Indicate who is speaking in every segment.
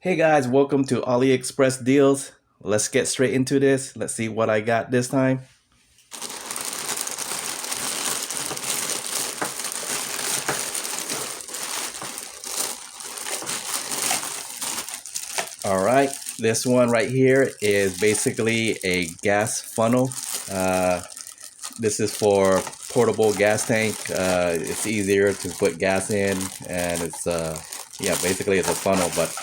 Speaker 1: Hey guys, welcome to AliExpress deals. Let's get straight into this. Let's see what I got this time. All right, this one right here is basically a gas funnel. Uh, this is for portable gas tank. It's easier to put gas in, and it's yeah, basically it's a funnel. But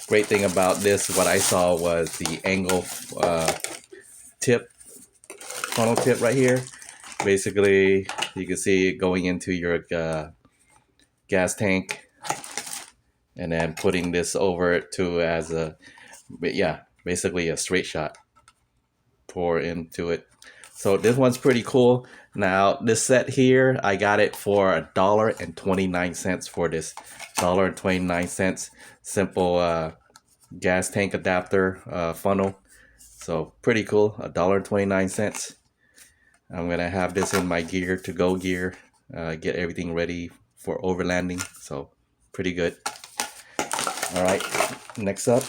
Speaker 1: great thing about this, what I saw was the angle tip, funnel tip right here. Basically, you can see it going into your gas tank, and then putting this over it to as a, but yeah, basically a straight shot pour into it. So this one's pretty cool. Now this set here, I got it for $1.29 for this $1.29 simple gas tank adapter funnel. So pretty cool, $1.29. I'm gonna have this in my gear to go gear, get everything ready for overlanding. So pretty good. All right, next up,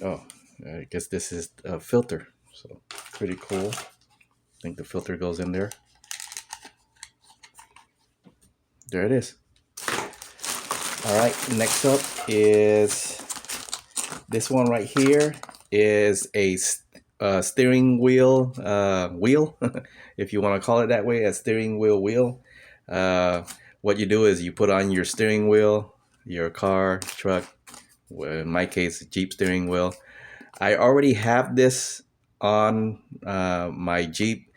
Speaker 1: oh, I guess this is a filter. So pretty cool. I think the filter goes in there. There it is. All right, next up is this one right here is a steering wheel wheel, if you want to call it that way, a steering wheel. What you do is you put on your steering wheel, your car, truck, in my case, Jeep steering wheel. I already have this on my Jeep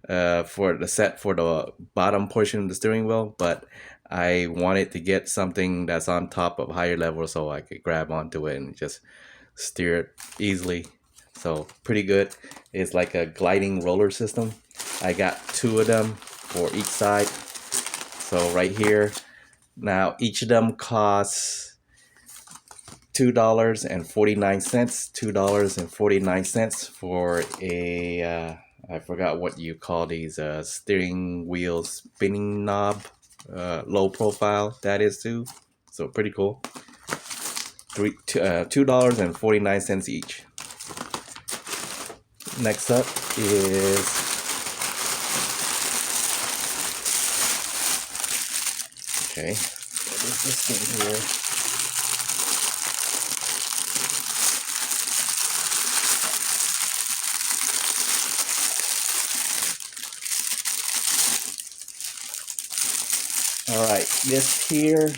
Speaker 1: for the set for the bottom portion of the steering wheel, but I wanted to get something that's on top of higher level so I could grab onto it and just steer it easily. So pretty good. It's like a gliding roller system. I got two of them for each side. So right here, now each of them costs $2.49. $2.49 for a I forgot what you call these steering wheel spinning knob, low profile that is too. So pretty cool. $2.49 each. Next up is okay. What is this thing here? All right, this here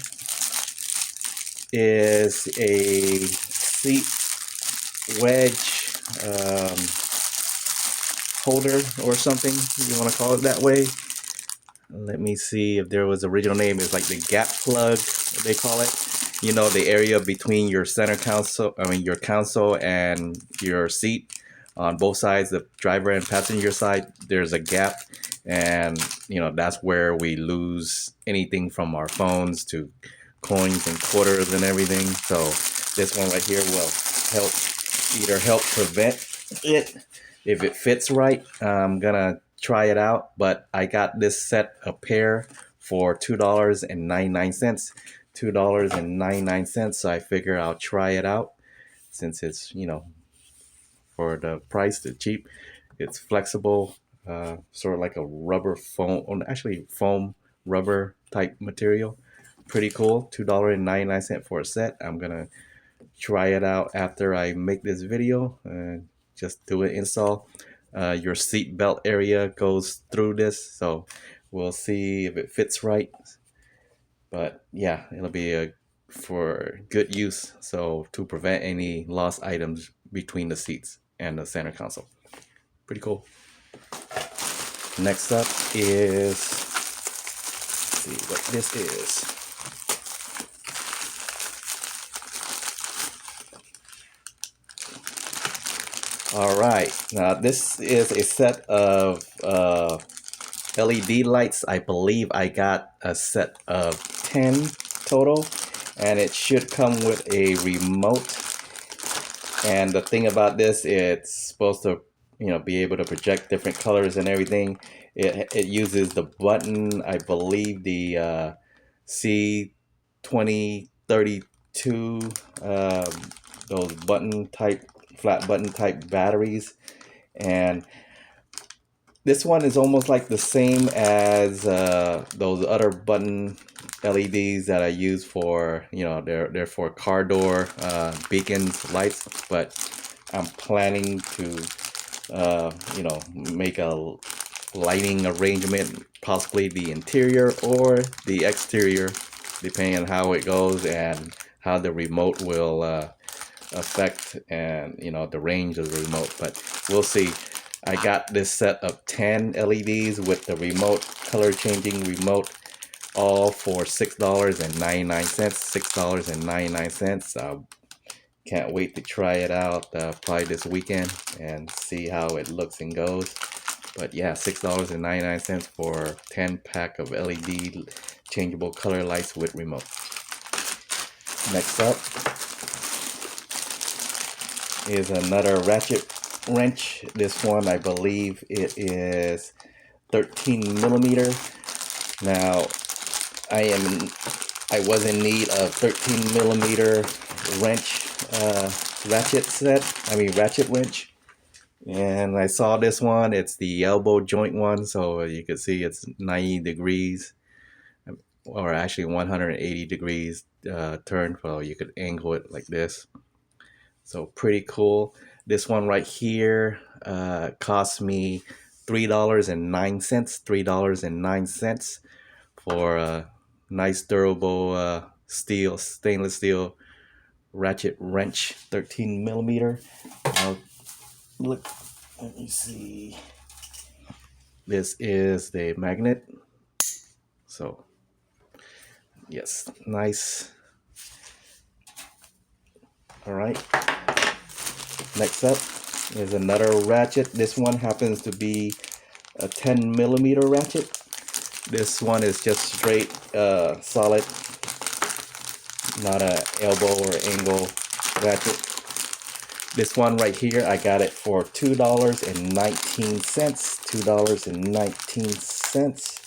Speaker 1: is a seat wedge holder or something, if you want to call it that way. Let me see if there was original name. It's like the gap plug, they call it. You know, the area between your center console, your console and your seat on both sides, the driver and passenger side, there's a gap. And, you know, that's where we lose anything from our phones to coins and quarters and everything. So this one right here will help prevent it. If it fits right, I'm gonna try it out. But I got this set a pair for $2.99. $2.99. So I figure I'll try it out since it's, you know, for the price, it's cheap. It's flexible, sort of like a rubber foam, actually foam rubber type material. Pretty cool. $2.99 for a set. I'm gonna try it out after I make this video and just do an install. Your seat belt area goes through this, so we'll see if it fits right. But yeah, it'll be for good use, so to prevent any lost items between the seats and the center console. Pretty cool. Next up is, let's see what this is. All right, now this is a set of LED lights. I believe I got a set of 10 total, and it should come with a remote. And the thing about this, it's supposed to, you know, be able to project different colors and everything. It uses the button, I believe the C2032 those button type, flat button type batteries. And this one is almost like the same as those other button LEDs that I use for, you know, they're for car door beacons, lights. But I'm planning to, you know, make a lighting arrangement, possibly the interior or the exterior, depending on how it goes and how the remote will affect, and you know, the range of the remote. But we'll see. I got this set of 10 LEDs with the remote, color changing remote, all for $6.99. $6.99. Can't wait to try it out probably this weekend and see how it looks and goes. But yeah, $6.99 for 10 pack of LED changeable color lights with remote. Next up is another ratchet wrench. This one, I believe it is 13 millimeter. Now, I was in need of 13 millimeter wrench ratchet wrench, and I saw this one. It's the elbow joint one, so you can see it's 90 degrees, or actually 180 degrees turn, so you could angle it like this. So pretty cool. This one right here cost me $3.09. $3.09 for a nice durable stainless steel ratchet wrench, 13 millimeter. Look, let me see. This is the magnet. So yes, nice. All right. Next up is another ratchet. This one happens to be a 10 millimeter ratchet. This one is just straight solid, not a elbow or angle ratchet. This one right here, I got it for $2.19. $2.19.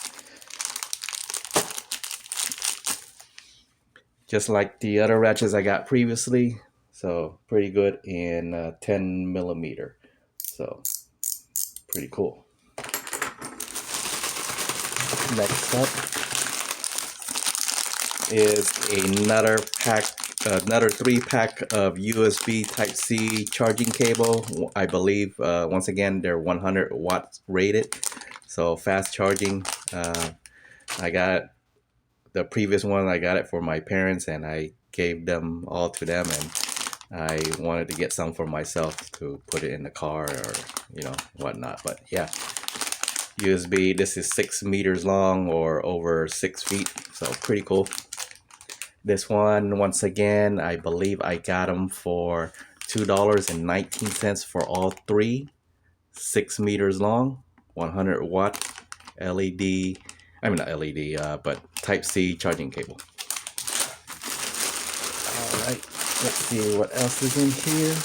Speaker 1: Just like the other ratchets I got previously. So pretty good in 10 millimeter. So pretty cool. Next up is another 3-pack of USB Type-C charging cable. I believe once again they're 100 watts rated, so fast charging. I got the previous one, I got it for my parents and I gave them all to them, and I wanted to get some for myself to put it in the car or, you know, whatnot. But yeah, USB, this is 6 meters long or over 6 feet, so pretty cool. This one, once again, I believe I got them for $2.19 for all three. 6 meters long, 100 watt LED, I mean not LED, but Type-C charging cable. Alright, let's see what else is in here.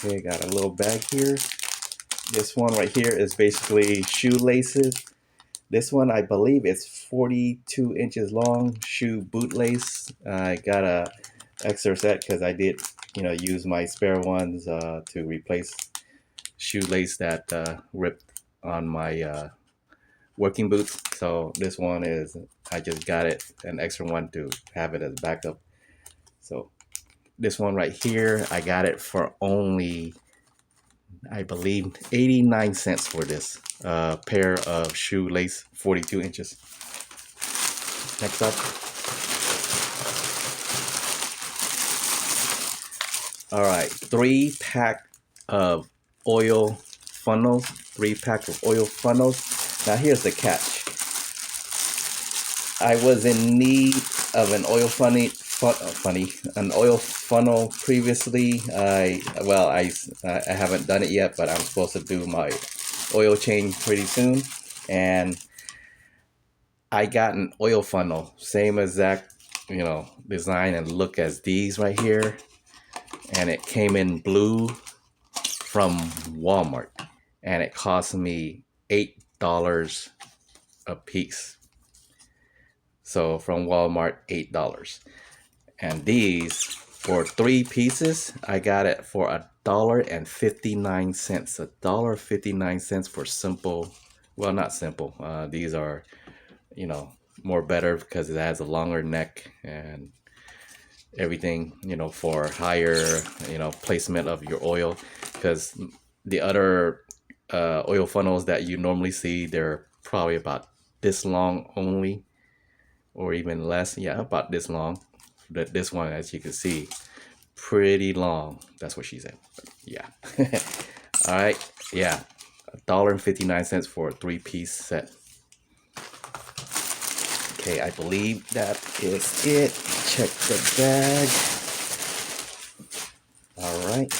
Speaker 1: Okay, got a little bag here. This one right here is basically shoelaces. This one, I believe it's 42 inches long, shoe bootlace. I got a extra set because I did, you know, use my spare ones to replace shoelace that ripped on my working boots. So this one is, I just got it, an extra one to have it as backup. So this one right here, I got it for only, I believe, 89 cents for this pair of shoelace, 42 inches. Next up, all right, 3-pack of oil funnels. 3-pack of oil funnels. Now here's the catch. I was in need of an oil oil funnel previously. I haven't done it yet, but I'm supposed to do my oil change pretty soon, and I got an oil funnel, same exact, you know, design and look as these right here, and it came in blue from Walmart, and it cost me $8 a piece. So from Walmart, $8. And these, for 3 pieces, I got it for $1.59. $1.59 for simple, well, not simple. These are, you know, more better because it has a longer neck and everything, you know, for higher, you know, placement of your oil. Because the other oil funnels that you normally see, they're probably about this long only, or even less. Yeah, about this long. But this one, as you can see, pretty long. That's what she said. Yeah. All right. Yeah. $1.59 for a 3-piece set. Okay, I believe that is it. Check the bag. All right.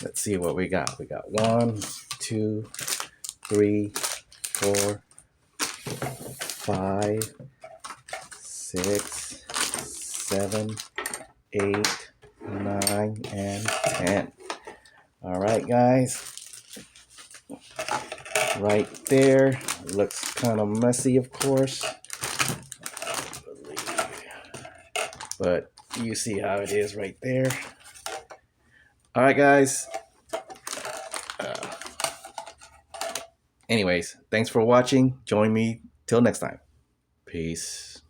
Speaker 1: Let's see what we got. We got 1, 2, 3, 4, 5, 6, 7, 8, 9, and 10. All right, guys. Right there. Looks kind of messy, of course. But you see how it is right there. All right, guys. Anyways, thanks for watching. Join me till next time. Peace.